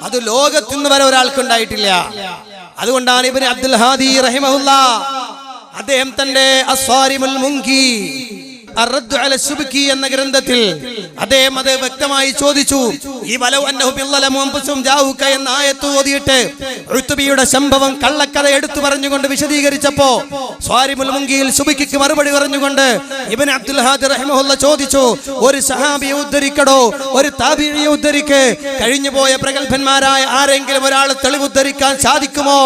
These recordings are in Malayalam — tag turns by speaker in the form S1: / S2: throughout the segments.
S1: അത് ലോകത്തിന്ന് വരെ ഒരാൾക്കുണ്ടായിട്ടില്ല. അതുകൊണ്ടാണ് ഇബ്നു അബ്ദുൽ ഹാദി റഹിമഹുല്ലാ അദ്ദേഹം തന്റെ അസ്വാരിമുൽ മുങ്കി അർറദ്ദു അല സുബ്കി എന്ന ഗ്രന്ഥത്തിൽ അദ്ദേഹം അത് വ്യക്തമായി ചോദിച്ചു. ഈ വലൗ അന്നഹു ബില്ലലമു അൻഫുസും ജാഊക എന്ന ആയത്ത് ഓതിയിട്ട് ഉത്ബിയുടെ സംഭവം കള്ളക്കഥ എടുത്തു പറഞ്ഞുകൊണ്ട് വിശദീകരിച്ചപ്പോ സ്വാരിമുൽ മുങ്കിയിൽ സുബ്കിക്ക് മറുപടി പറഞ്ഞുകൊണ്ട് ഇബ്നു അബ്ദുൽ ഹാദി റഹിമഹുല്ലാ ചോദിച്ചു, ഒരു സഹാബിയെ ഉദ്ധരിക്കടോ, ഒരു താബിഈയെ ഉദ്ധരിക്ക്, കഴിഞ്ഞുപോയ പ്രഗൽഭന്മാരായ ആരെങ്കിലും ഒരാൾ തെളിവ് ഉദ്ധരിക്കാൻ സാധിക്കുമോ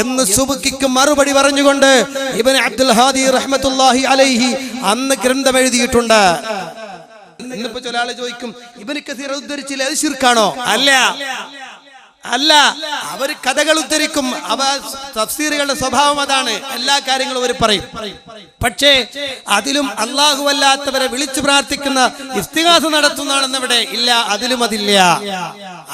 S1: എന്ന് സുബ്കിക്ക് മറുപടി പറഞ്ഞുകൊണ്ട് ഇബ്നു അബ്ദുൽ ഹാദി റഹ്മത്തുള്ളാഹി അലൈഹി അന്ന് ഗ്രന്ഥം എഴുതിയിട്ടുണ്ട്. ഇന്നിപ്പോ ചില ആള് ചോദിക്കും, ഇബ്നു കസീർ ഉദ്ധരിച്ചില്ല, അത് ശിർക്കാണോ? അല്ല, അവർ കഥകൾ ഉദ്ധരിക്കും. അവ തഫ്സീറുകളുടെ സ്വഭാവം അതാണ്. എല്ലാ കാര്യങ്ങളും അവർ പറയും. പക്ഷേ അതിലും അല്ലാഹു അല്ലാത്തവരെ വിളിച്ചു പ്രാർത്ഥിക്കുന്ന ഇസ്തിഗാസ നടത്തുന്നതാണെന്ന് ഇവിടെ ഇല്ല. അതിലും അതില്ല.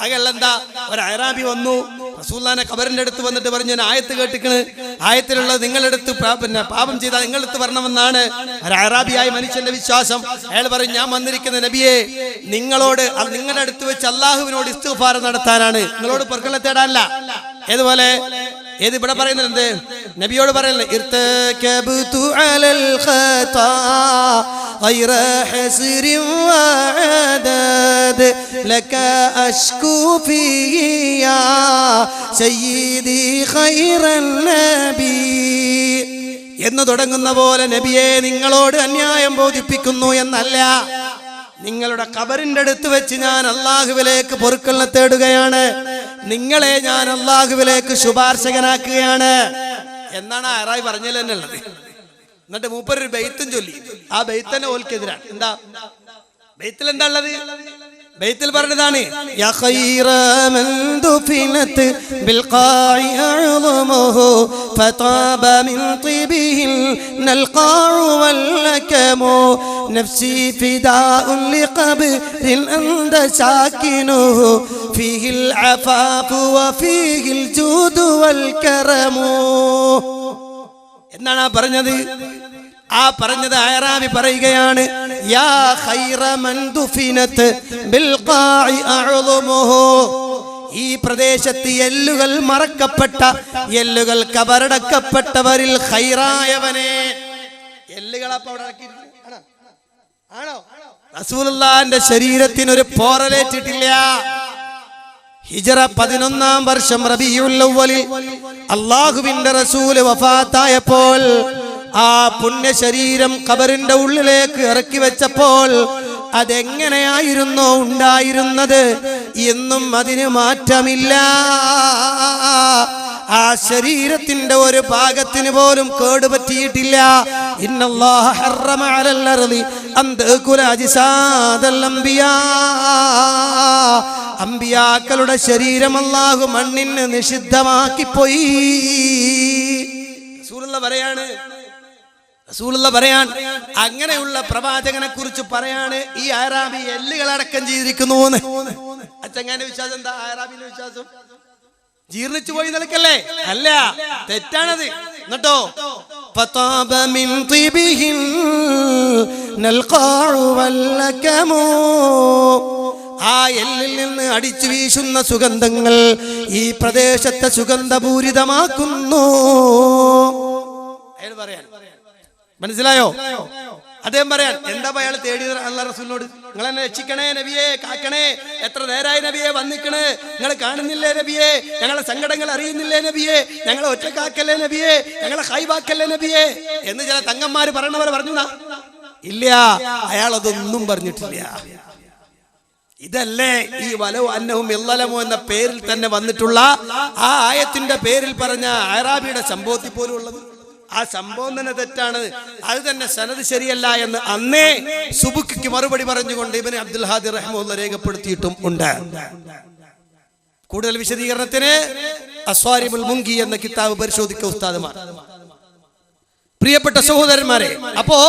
S1: ആകെല്ലെന്താ, ഒരു അയറാബി വന്നു റസൂലുള്ളാഹിന്റെ ഖബറിന്റെ അടുത്ത് വന്നിട്ട് പറഞ്ഞു, ഞാൻ ആയത്ത് കേട്ടിക്കണ്, ആയത്തിലുള്ളത് നിങ്ങളെടുത്ത് പാപം ചെയ്താൽ നിങ്ങളെടുത്ത് വരണമെന്നാണ് ഒരു അയറാബിയായ മനുഷ്യന്റെ വിശ്വാസം. അയാൾ പറയും, ഞാൻ വന്നിരിക്കുന്ന നബിയെ നിങ്ങളോട്, നിങ്ങളുടെ അടുത്ത് വെച്ച് അള്ളാഹുവിനോട് ഇസ്തിഗ്ഫാർ നടത്താനാണ്, നിങ്ങളോട് പൊറുക്കലിനെ തേടാനല്ല. ഏതുപോലെ ഏത് ഇവിടെ പറയുന്നത് എന്ത്, നബിയോട് പറയുന്നത് ഇർതകബതു അലൽ ഖതാ ഗൈറ ഹസ്രിൻ വഅദദ് ലക അശ്കു ഫിയാ സയ്യിദി ഖൈറൻ നബി എന്ന് തുടങ്ങുന്ന പോലെ നബിയെ നിങ്ങളോട് അന്യായം ബോധിപ്പിക്കുന്നു എന്നല്ല, നിങ്ങളുടെ ഖബറിന്റെ അടുത്ത് വെച്ച് ഞാൻ അല്ലാഹുവിലേക്ക് പൊറുക്കലിനെ തേടുകയാണ്, നിങ്ങളെ ഞാൻ അല്ലാഹുവിലേക്ക് ശുപാർശകനാക്കുകയാണ് എന്നാണ് അയറാബി പറഞ്ഞതിൽ തന്നെ ഉള്ളത്. എന്നിട്ട് മൂപ്പര് ഒരു ബൈത്തും ചൊല്ലി. ആ ബൈത്ത് തന്നെ ഓൽക്കെതിരാണ്. എന്താ ബൈത്തിൽ എന്താ ഉള്ളത്? ബൈത്തിൽ പറഞ്ഞതാണ്, യാ ഖൈറ മൻ ദുഫിനത് ബിൽ ഖാഇ അഅ്ളമുഹു ഫതാബ മിൻ തിബിഹിൽ നൽഖാഉ വൽ ലകമു നഫ്സി ഫിദാഉൻ ലിഖബ്രിൻ അൻത സാകിനുഹു ഫീഹിൽ അഫാഫു വഫീഹിൽ ജൂദു വൽ കറമു എന്നാണ് പറഞ്ഞത്. ആ പറഞ്ഞത് അയറാബി പറയുകയാണ്, യാ ഖൈറ മൻ ദുഫിനത് ബിൽ ഖാഇ അഅ്ളമുഹു, ഈ പ്രദേശത്ത് എല്ലുകൾ മറക്കപ്പെട്ട, എല്ലുകൾ കബറടക്കപ്പെട്ടവരിൽ ഖൈറായവനെ. എല്ലുകൾ അപ്പോൾ ആണോ? റസൂലുള്ളാഹിന്റെ ശരീരത്തിന് ഒരു പോറലേറ്റിട്ടില്ല. ഹിജ്റ 11-ാം വർഷം റബീഉൽ അവ്വലിൽ അല്ലാഹുവിന്റെ റസൂൽ വഫാത്തായപ്പോൾ ആ പുണ്യ ശരീരം ഖബറിന്റെ ഉള്ളിലേക്ക് ഇറക്കി വെച്ചപ്പോൾ അതെങ്ങനെയായിരുന്നോ ഉണ്ടായിരുന്നത്, എന്നും അതിന് മാറ്റമില്ല. ആ ശരീരത്തിന്റെ ഒരു ഭാഗത്തിന് പോലും കേടുപറ്റിയിട്ടില്ല. ഇന്നല്ലാഹ ഹറമ അലൽ അർളി അൻ തഅകുല അജ്സാദൽ അംബിയാ, അംബിയാക്കളുടെ ശരീരം അല്ലാഹു മണ്ണിന് നിഷിദ്ധമാക്കി പോയി. റസൂലുള്ള പറയാൻ അങ്ങനെയുള്ള പ്രവാചകനെ കുറിച്ച് പറയാണ് ഈ അയറാബി എല്ലുകൾ അടക്കം ചെയ്തിരിക്കുന്നു. അച്ചങ്ങാന്റെ വിശ്വാസം എന്താ? അയറാബിന്റെ വിശ്വാസം ജീർണിച്ചു പോയി നിലക്കല്ലേ? അല്ല, തെറ്റാണത്. എന്നിട്ടോ ഫതാബ മിൻ തിബിഹിൻ നൽഖാഉ വൽ ലകമു, ആ എല്ലിൽ നിന്ന് അടിച്ചു വീശുന്ന സുഗന്ധങ്ങൾ ഈ പ്രദേശത്തെ സുഗന്ധപൂരിതമാക്കുന്നു. അയാൾ പറയാൻ മനസ്സിലായോ? അദ്ദേഹം പറയാൻ എന്താ അയാൾ തേടിയത് അല്ലാഹു റസൂലിനോട്? നിങ്ങൾ എന്നെ രക്ഷിക്കണേ നബിയെ, കാക്കണേ, എത്ര നേരായി നബിയെ വന്നിക്കണേ, നിങ്ങൾ കാണുന്നില്ലേ നബിയെ, ഞങ്ങളെ സങ്കടങ്ങൾ അറിയുന്നില്ലേ നബിയെ, ഞങ്ങളെ ഒറ്റക്കാക്കല്ലേ നബിയെ, ഞങ്ങളെ ഹൈബാക്കല്ലേ നബിയെ എന്ന് ചില തങ്ങന്മാര് പറയണവരെ പറഞ്ഞു ഇല്ല. അയാൾ അതൊന്നും പറഞ്ഞിട്ടില്ല. ഇതല്ലേ ഈ വലൗ അന്നഹും യളലമു എന്ന പേരിൽ തന്നെ വന്നിട്ടുള്ള ആ ആയത്തിന്റെ പേരിൽ പറഞ്ഞ അയറാബിയുടെ സംഭവത്തിൽ പോലും ഉള്ളത്. ആ സംഭവം തന്നെ തെറ്റാണ്, അത് തന്നെ സനദ് ശരിയല്ല എന്ന് അന്നേ സുബ്കിക്ക് മറുപടി പറഞ്ഞുകൊണ്ട് ഇബ്നു അബ്ദുൽ ഹാദി റഹിമഹുല്ലാഹ് രേഖപ്പെടുത്തിയിട്ടും ഉണ്ട്. കൂടുതൽ വിശദീകരണത്തിന് അസ്വാരിമുൽ മുങ്കി എന്ന കിതാബ് പരിശോധിക്കുക ഉസ്താദുമാർ. പ്രിയപ്പെട്ട സഹോദരന്മാരെ, അപ്പോ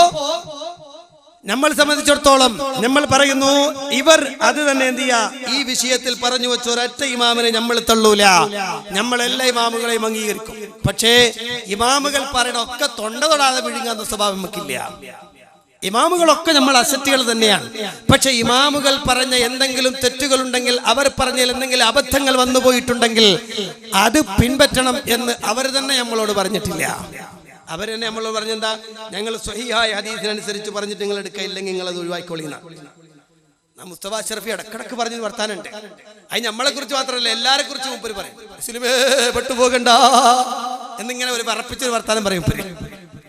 S1: നമ്മൾ സംബന്ധിച്ചിടത്തോളം നമ്മൾ പറയുന്നു, ഇവർ അത് തന്നെ എന്ത് ചെയ്യാ, ഈ വിഷയത്തിൽ പറഞ്ഞു വെച്ച ഒരൊറ്റ ഇമാമിനെ നമ്മൾ തള്ളൂല, നമ്മൾ എല്ലാ ഇമാമുകളെയും അംഗീകരിക്കും. പക്ഷേ ഇമാമുകൾ പറയണ ഒക്കെ തൊണ്ട തൊടാതെ വിഴുങ്ങാത്ത സ്വഭാവം നമുക്കില്ല. ഇമാമുകളൊക്കെ നമ്മൾ അസറ്റുകൾ തന്നെയാണ്. പക്ഷെ ഇമാമുകൾ പറഞ്ഞ എന്തെങ്കിലും തെറ്റുകളുണ്ടെങ്കിൽ, അവർ പറഞ്ഞതിൽ എന്തെങ്കിലും അബദ്ധങ്ങൾ വന്നു പോയിട്ടുണ്ടെങ്കിൽ അത് പിൻപറ്റണം എന്ന് അവർ തന്നെ നമ്മളോട് പറഞ്ഞിട്ടില്ല. അവർ തന്നെ നമ്മളോട് പറഞ്ഞെന്താ, ഞങ്ങൾ സ്വഹീഹായ ഹദീസിനനുസരിച്ച് പറഞ്ഞിട്ട് നിങ്ങൾ എടുക്കയില്ലെങ്കിൽ നിങ്ങൾ അത് ഒഴിവാക്കിക്കൊള്ളിന. മുസ്തഫ അഷ്റഫി ഇടക്കിടക്ക് പറഞ്ഞ് വർത്താനുണ്ട്. അത് നമ്മളെ കുറിച്ച് മാത്രമല്ല, എല്ലാരെ കുറിച്ച് മുമ്പ് പറയും, മുസ്ലിമേ പെട്ടുപോകണ്ട എന്നിങ്ങനെ ഒരു പറപ്പിച്ചൊരു വർത്താനം പറയും.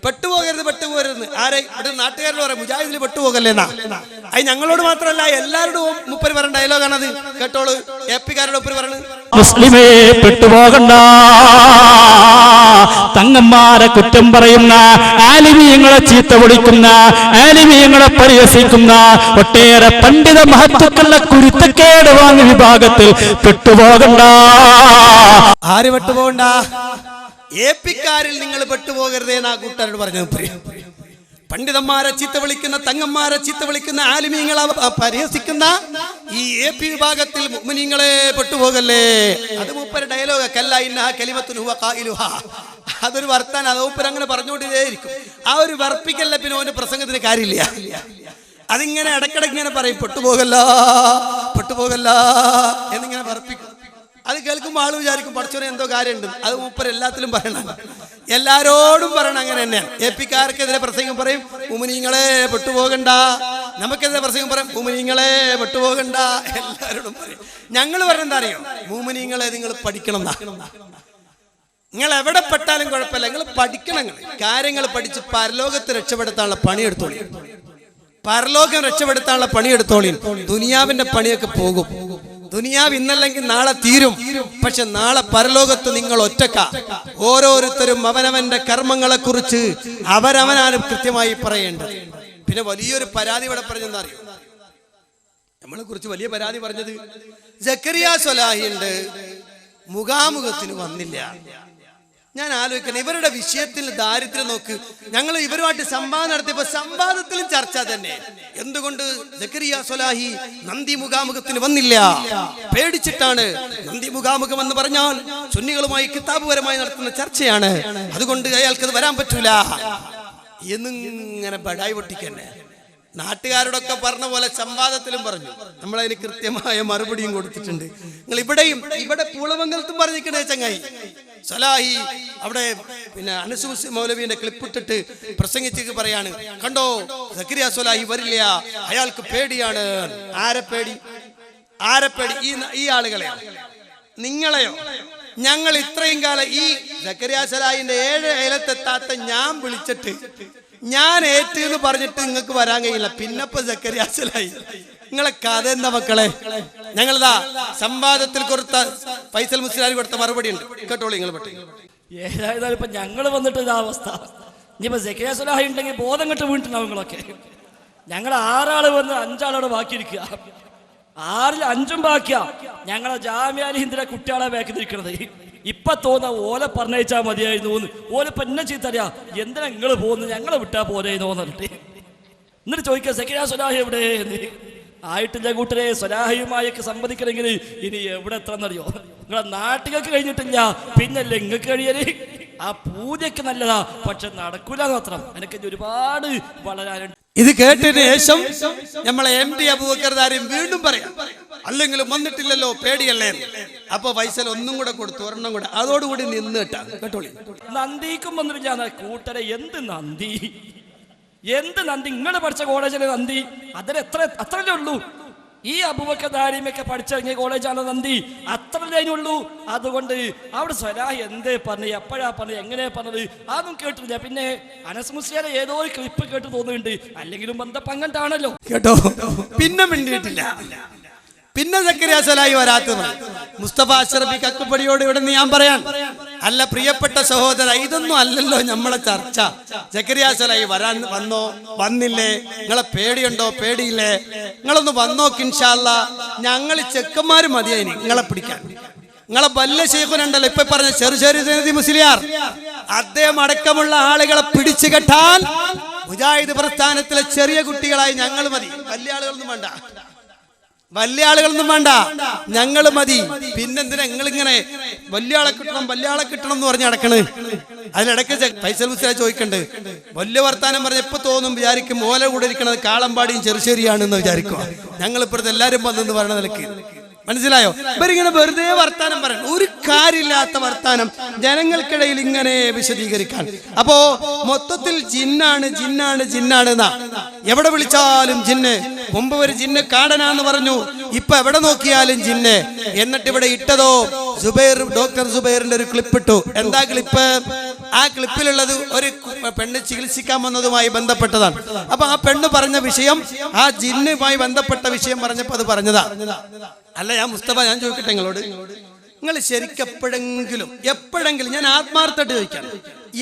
S1: പെട്ടുപോകരുത്. ആരെ ഇവിടെ നാട്ടുകാരോട് പറയാം, മുജാഹിദിൽ പെട്ടുപോകല്ലേന്നാ. അത് ഞങ്ങളോട് മാത്രമല്ല എല്ലാവരോടും മുപ്പര് പറഞ്ഞ ഡയലോഗാണത്. കേട്ടോളൂ, എപ്പിക്കാരോട് മുപ്പര് പറയുന്നത്,
S2: മുസ്ലിമേ പെട്ടുപോകണ്ട, തങ്ങന്മാരെ കുറ്റം പറയുന്ന, ആലിമീങ്ങളെ ചീത്ത വിളിക്കുന്ന, ആലിമീങ്ങളെ പരിഹസിക്കുന്ന ഒട്ടേറെ പണ്ഡിത മഹത്വക്കളുടെ കുരുത്തക്കേട് വാങ്ങിയ വിഭാഗത്തിൽ പെട്ടുപോകണ്ട.
S1: ആര് പെട്ടുപോകണ്ട? ഏപ്പിക്കാരിൽ നിങ്ങൾ പെട്ടുപോകരുതേന്ന് ആ കൂട്ടുകാരോട് പറഞ്ഞു. പണ്ഡിതന്മാരെ ചീത്ത വിളിക്കുന്ന, തങ്ങന്മാരെ ചീത്ത വിളിക്കുന്ന, ആലിമീങ്ങളെ പരിഹസിക്കുന്ന ഈ എപി വിഭാഗത്തിൽ മുഅ്മിനീങ്ങളെ പെട്ടുപോകല്ലേ. അത് മൂപ്പര ഡയലോഗ്. കല്ല ഇന്നഹ കലിമത്തുൻ ഹുവ ഖായിലുഹാ. അതൊരു വർത്താനം. അത് മൂപ്പര് അങ്ങനെ പറഞ്ഞുകൊണ്ടേയിരിക്കും. ആ ഒരു വർപ്പിക്കല്ല പിന്നെ ഓന്റെ പ്രസംഗത്തിന് കാര്യമില്ല. അതിങ്ങനെ ഇടക്കിടക്ക് ഇങ്ങനെ പറയും, പെട്ടുപോകല്ല എന്നിങ്ങനെ വർപ്പിക്കും. അത് കേൾക്കുമ്പോൾ ആള് വിചാരിക്കും പഠിച്ചോനെ എന്തോ കാര്യമുണ്ട്. അത് മൂപ്പർ എല്ലാത്തിലും പറയണം, എല്ലാരോടും പറയണം. അങ്ങനെ തന്നെയാണ്. എപ്പിക്കാർക്കെതിരെ പ്രസംഗം പറയും, മുഅ്മിനീങ്ങളെ പെട്ടുപോകണ്ട. നമുക്കെതിരെ പ്രസംഗം പറയും, മുഅ്മിനീങ്ങളെ പെട്ടുപോകണ്ട. എല്ലാവരോടും പറയും. ഞങ്ങൾ പറഞ്ഞെന്താ അറിയോ, മുഅ്മിനീങ്ങളെ നിങ്ങൾ പഠിക്കണം. നിങ്ങൾ എവിടെ പെട്ടാലും കുഴപ്പമില്ല, നിങ്ങൾ പഠിക്കണം. കാര്യങ്ങൾ പഠിച്ച് പരലോകത്ത് രക്ഷപ്പെടുത്താനുള്ള പണിയെടുത്തോളി. പരലോകം രക്ഷപ്പെടുത്താനുള്ള പണിയെടുത്തോളി. ദുനിയാവിന്റെ പണിയൊക്കെ പോകും. ദുനിയാവ് ഇന്നല്ലെങ്കിൽ നാളെ തീരും. പക്ഷെ നാളെ പരലോകത്ത് നിങ്ങൾ ഒറ്റക്ക. ഓരോരുത്തരും അവനവന്റെ കർമ്മങ്ങളെ കുറിച്ച് അവനവനാണ് കൃത്യമായി പറയേണ്ടത്. പിന്നെ വലിയൊരു പരാതി ഇവിടെ പറഞ്ഞെന്താ അറിയോ, നമ്മളെ കുറിച്ച് വലിയ പരാതി പറഞ്ഞത്, സക്കരിയ സ്വലാഹി ഉണ്ട്, മുഖാമുഖത്തിന് വന്നില്ല. ഞാൻ ആലോചിക്കണം, ഇവരുടെ വിഷയത്തിൽ ദാരിദ്ര്യം നോക്ക്. ഞങ്ങൾ ഇവരുമായിട്ട് സംവാദം നടത്തിയപ്പോ സംവാദത്തിലും ചർച്ച തന്നെ. എന്തുകൊണ്ട് സക്കരിയ സ്വലാഹി നന്ദി മുഖാമുഖത്തിന് വന്നില്ല? പേടിച്ചിട്ടാണ്. നന്ദി മുഖാമുഖം എന്ന് പറഞ്ഞാൽ സുന്നികളുമായി കിതാബുപരമായി നടത്തുന്ന ചർച്ചയാണ്, അതുകൊണ്ട് അയാൾക്കത് വരാൻ പറ്റൂല എന്നിങ്ങനെ ബടായി പൊട്ടിക്കന്നെ. നാട്ടുകാരോടൊക്കെ പറഞ്ഞ പോലെ സംവാദത്തിലും പറഞ്ഞു. നമ്മളതിന് കൃത്യമായ മറുപടിയും കൊടുത്തിട്ടുണ്ട്. നിങ്ങൾ ഇവിടെ പൂളമംഗലത്തും പറഞ്ഞിരിക്കണേ ചങ്ങായി സലാഹി. അവിടെ പിന്നെ അനസ് മൗലവിന്റെ ക്ലിപ്പിട്ടിട്ട് പ്രസംഗിച്ച് പറയാണ്, കണ്ടോ സക്കരിയ സ്വലാഹി വരില്ല, അയാൾക്ക് പേടിയാണ്. ആരെ പേടി? ഈ ആളുകളെയോ നിങ്ങളെയോ? ഞങ്ങൾ ഇത്രയും കാലം ഈ സക്കരിയ സ്വലാഹിന്റെ 7 അയലത്തെത്താത്ത ഞാൻ വിളിച്ചിട്ട് ഞാൻ ഏറ്റു എന്ന് പറഞ്ഞിട്ട് നിങ്ങൾക്ക് വരാൻ കഴിയില്ല. പിന്നപ്പോ സക്കരിയ സ്വലാഹി. നിങ്ങളെ കഥ എന്താ മക്കളെ? ഞങ്ങളിതാ സംവാദത്തിൽ കൊടുത്ത ഫൈസൽ മുസ്ലിയാർ കൊടുത്ത മറുപടി ഉണ്ട്, കേട്ടോളൂ നിങ്ങൾ.
S3: ഏതായാലും ഇപ്പൊ ഞങ്ങൾ വന്നിട്ട് ഇതാവസ്ഥ. ഇനിയിപ്പോ സക്കരിയ സ്വലാഹി ഉണ്ടെങ്കിൽ ബോധം കെട്ട് വീണിട്ടുണ്ടാവും നിങ്ങളൊക്കെ. ഞങ്ങൾ 6 ആള് വന്ന് 5 ആളോട് ബാക്കിയിരിക്കുക. 6-ൽ 5ഉം ബാക്കിയാ. ഞങ്ങളെ ജാമിഅ അൽ ഹിന്ദിലെ കുട്ടികളെ ബാക്കി നിൽക്കണത്. ഇപ്പൊ തോന്നാ ഓലെ പറഞ്ഞയച്ചാൽ മതിയായിരുന്നു. ഓലെ പിന്നെ ചീത്തറിയാ, എന്തിനാ നിങ്ങൾ പോകുന്നു, ഞങ്ങളെ വിട്ടാ പോരായിരുന്നു പറഞ്ഞിട്ട്. എന്നിട്ട് ചോദിക്കുക സക്കരിയ സ്വലാഹി എവിടെ എന്ന്. ആയിട്ടില്ല കൂട്ടരെ. സ്വലാഹിയുമായൊക്കെ സംവദിക്കണമെങ്കിൽ ഇനി എവിടെ എത്രന്നറിയോ? നിങ്ങളെ നാട്ടുകൾക്ക് കഴിഞ്ഞിട്ടില്ല, പിന്നല്ലേ നിങ്ങൾക്ക് കഴിയല്. ആ പൂജയ്ക്ക് നല്ലതാ, പക്ഷെ നടക്കൂല മാത്രം. എനിക്ക് ഒരുപാട് വളരാനുണ്ട്.
S1: ഇത് കേട്ടതിന് ശേഷം നമ്മളെ MD അബൂബക്കർ ദാരിം വീണ്ടും പറയാം, അല്ലെങ്കിലും വന്നിട്ടില്ലല്ലോ പേടിയല്ലേ. അപ്പൊ ഫൈസൽ ഒന്നും കൂടെ കൊടുത്തു, ഒരെണ്ണം കൂടെ. അതോടുകൂടി നിന്ന് കേട്ടോളി.
S3: നന്ദിക്കും വന്നിട്ട് കൂട്ടരെ എന്ത് നന്ദി നിങ്ങൾ പഠിച്ച കോളേജിലെ നന്ദി അതിന് അത്രല്ലേ ഉള്ളൂ. ഈ അബൂബക്കർ ദാരിമൊക്കെ പഠിച്ചിറങ്ങിയ കോളേജാണ് നന്ദി, അത്രല്ലേ അതിനുള്ളൂ. അതുകൊണ്ട് അവിടെ സ്വലാഹി എന്തേ പറഞ്ഞു, എപ്പോഴാ പറഞ്ഞു, എങ്ങനെ പറഞ്ഞത് അതൊന്നും കേട്ടില്ല. പിന്നെ അനസ് മുസ്ലിയാരെ ഏതോ ഒരു ക്ലിപ്പ് കേട്ട് തോന്നുന്നുണ്ട്, അല്ലെങ്കിലും ബന്ധപ്പങ്കണ്ടാണല്ലോ
S1: കേട്ടോ. പിന്നെ മിണ്ടിയിട്ടില്ല. പിന്നെ സക്കരിയ സ്വലാഹി വരാത്തത് മുസ്തഫ അഷ്റഫി കക്കുപടിയോട് ഇവിടെ ഞാൻ പറയാൻ അല്ല, പ്രിയപ്പെട്ട സഹോദര, ഇതൊന്നും അല്ലല്ലോ നമ്മളെ ചർച്ച. സക്കരിയ സ്വലാഹി വന്നോ വന്നില്ലേ? നിങ്ങളെ പേടിയുണ്ടോ പേടിയില്ലേ? നിങ്ങളൊന്ന് വന്നോക്ക് ഇൻഷാ അല്ലാ. ഞങ്ങൾ ചെക്കന്മാര് മതിയായി നിങ്ങളെ പിടിക്കാൻ. നിങ്ങളെ വല്യ ശൈഖുനുണ്ടല്ലോ ഇപ്പൊ പറഞ്ഞ ചെറുചേരി മുസ്ലിയാർ, അദ്ദേഹം അടക്കമുള്ള ആളുകളെ പിടിച്ചു കെട്ടാൻ മുജാഹിദ് പ്രസ്ഥാനത്തിലെ ചെറിയ കുട്ടികളായി ഞങ്ങൾ മതി. വലിയ ആളുകളൊന്നും വേണ്ട. വലിയ ആളുകളൊന്നും വേണ്ട, ഞങ്ങൾ മതി. പിന്നെന്തിനാ നിങ്ങളിങ്ങനെ വലിയ ആളെ കിട്ടണം എന്ന് പറഞ്ഞ് നടക്കണ്? അതിനിടയ്ക്ക് ഫൈസൽ മുസ്ലിയാർ ചോദിക്കണ്ട്, വലിയ വർത്താനം പറഞ്ഞ എപ്പോ തോന്നും വിചാരിക്കും ഓല കൂടെ ഇരിക്കണത് കാളമ്പാടിയും ചെറുശ്ശേരിയാണെന്ന് വിചാരിക്കുക. ഞങ്ങൾ ഇപ്പോഴത്തെ എല്ലാവരും വന്നെന്ന് പറഞ്ഞ നിലയ്ക്ക് മനസ്സിലായോ? ഇവരിങ്ങനെ വെറുതെ വർത്താനം പറയണം, ഒരു കാര്യമില്ലാത്ത വർത്താനം ജനങ്ങൾക്കിടയിൽ ഇങ്ങനെ വിശദീകരിക്കാൻ. അപ്പോ മൊത്തത്തിൽ ജിന്നാണ് ജിന്നാണ് ജിന്നാണ് എന്നാ എവിടെ വിളിച്ചാലും ജിന്ന്. മുമ്പ് ഒരു ജിന്ന് കാടനാന്ന് പറഞ്ഞു, ഇപ്പൊ എവിടെ നോക്കിയാലും ജിന്ന്. എന്നിട്ട് ഇവിടെ ഇട്ടതോ ഡോക്ടർ സുബൈറിന്റെ ഒരു ക്ലിപ്പ് ഇട്ടു. എന്താ ക്ലിപ്പ്? ആ ക്ലിപ്പിലുള്ളത് ഒരു പെണ്ണ് ചികിത്സിക്കാൻ വന്നതുമായി ബന്ധപ്പെട്ടതാണ്. അപ്പൊ ആ പെണ്ണ് പറഞ്ഞ വിഷയം ആ ജിന്നുമായി ബന്ധപ്പെട്ട വിഷയം പറഞ്ഞപ്പോ അത് പറഞ്ഞതാ. അല്ല ഞാൻ മുസ്തഫ, ഞാൻ ചോദിക്കട്ടെ നിങ്ങളോട്, നിങ്ങൾ ശരിക്കും എപ്പോഴെങ്കിലും ഞാൻ ആത്മാർത്ഥമായിട്ട് ചോദിക്കാം,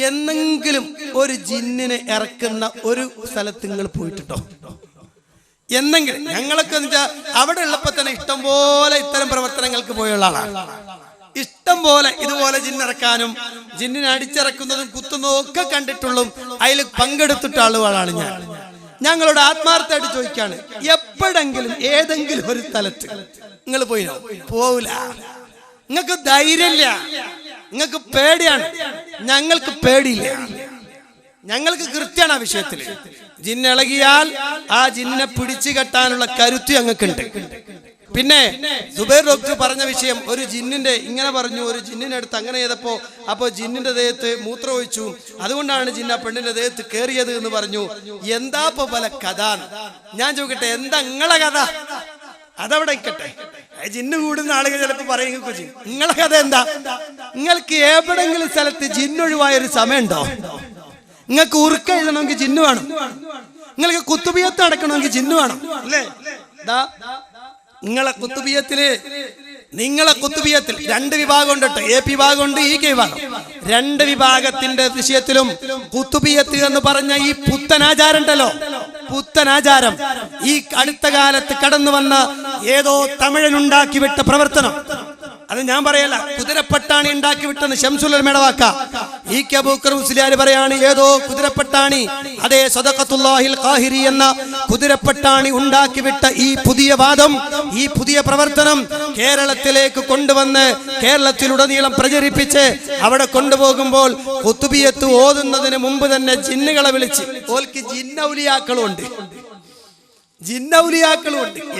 S1: എന്നെങ്കിലും ഒരു ജിന്നിനെ ഇറക്കുന്ന ഒരു സ്ഥലത്ത് നിങ്ങൾ പോയിട്ടുണ്ടോ? എന്നെങ്കിലും? ഞങ്ങളൊക്കെ അവിടെ ഉള്ളപ്പോ തന്നെ ഇഷ്ടം പോലെ ഇത്തരം പ്രവർത്തനങ്ങൾക്ക് പോയുള്ള ആളാണ്. ഇഷ്ടം പോലെ ഇതുപോലെ ജിന്നിറക്കാനും ജിന്നിനെ അടിച്ചിറക്കുന്നതും കുത്തുന്നതും ഒക്കെ കണ്ടിട്ടുള്ളൂ, അതിൽ പങ്കെടുത്തിട്ട ആളുകളാണ് ഞാൻ. ഞങ്ങളോട് ആത്മാർത്ഥമായിട്ട് ചോദിക്കാണ്, എപ്പോഴെങ്കിലും ഏതെങ്കിലും ഒരു സ്ഥലത്ത് നിങ്ങൾ പോയിനോ? പോവില്ല. നിങ്ങൾക്ക് ധൈര്യമില്ല, നിങ്ങൾക്ക് പേടിയാണ്. ഞങ്ങൾക്ക് പേടിയില്ല, ഞങ്ങൾക്ക് കൃത്യമാണ് ആ വിഷയത്തിൽ. ജിന്നിളകിയാൽ ആ ജിന്നിനെ പിടിച്ചു കെട്ടാനുള്ള കരുത്ത് ഞങ്ങൾക്കുണ്ട്. പിന്നെ സുബൈർ ഡോക്ടർ പറഞ്ഞ വിഷയം, ഒരു ജിന്നിന്റെ ഇങ്ങനെ പറഞ്ഞു, ഒരു ജിന്നിന്റെ അടുത്ത് അങ്ങനെ ചെയ്തപ്പോ അപ്പൊ ജിന്നിന്റെ ദേഹത്ത് മൂത്രം ഒഴിച്ചു, അതുകൊണ്ടാണ് ജിന്ന പെണ്ണിന്റെ ദേഹത്ത് കയറിയത് എന്ന് പറഞ്ഞു. എന്താ ഇപ്പൊ പല കഥ? ഞാൻ ചോദിക്കട്ടെ, എന്താ നിങ്ങളെ കഥ? അതവിടെ നിൽക്കട്ടെ. ജിന്ന് കൂടുന്ന ആളുകൾ ചിലപ്പോ പറയും നിങ്ങളെ കഥ എന്താ? നിങ്ങൾക്ക് എവിടെങ്കിലും സ്ഥലത്ത് ജിന്നൊഴിവായ ഒരു സമയമുണ്ടോ? നിങ്ങൾക്ക് ഉറുക്ക എഴുതണമെങ്കിൽ ജിന്ന് വേണം, നിങ്ങൾക്ക് കുത്തുബിയത്ത് നടക്കണമെങ്കിൽ ജിന്ന് വേണം, അല്ലേ? നിങ്ങളെ കുത്തുബിയത്തിൽ രണ്ട് വിഭാഗം ഉണ്ട്, AP വിഭാഗമുണ്ട്, EK വിഭാഗം. രണ്ട് വിഭാഗത്തിന്റെ വിഷയത്തിലും കുത്തുബിയത്ത് എന്ന് പറഞ്ഞ ഈ പുത്തനാചാരം ഉണ്ടല്ലോ, പുത്തനാചാരം, ഈ അടുത്ത കാലത്ത് കടന്നു വന്ന ഏതോ തമിഴനുണ്ടാക്കി വിട്ട പ്രവർത്തനം, അത് ഞാൻ പറയല്ല, കുതിരപ്പട്ടാണി ഉണ്ടാക്കി വിട്ടെന്ന് ശംസുൽ മേടവാക്ക. EK അബൂബക്കർ മുസ്ലിയാർ പറയാണ്, ഏതോ കുതിരപ്പട്ടാണി, അതേ സദഖത്തുല്ലാഹിൽ ഖാഹിരി എന്ന കുതിരപ്പട്ടാണി ഉണ്ടാക്കി വിട്ട ഈ പുതിയ വാദം, ഈ പുതിയ പ്രവർത്തനം കേരളത്തിലേക്ക് കൊണ്ടുവന്ന് കേരളത്തിലുടനീളം പ്രചരിപ്പിച്ച് അവിടെ കൊണ്ടുപോകുമ്പോൾ കുത്തുബിയത്ത് ഓതുന്നതിന് മുമ്പ് തന്നെ ജിന്നുകളെ വിളിച്ച്, ഓൽക്ക് ജിന്നൗലിയാക്കളും ഉണ്ട്.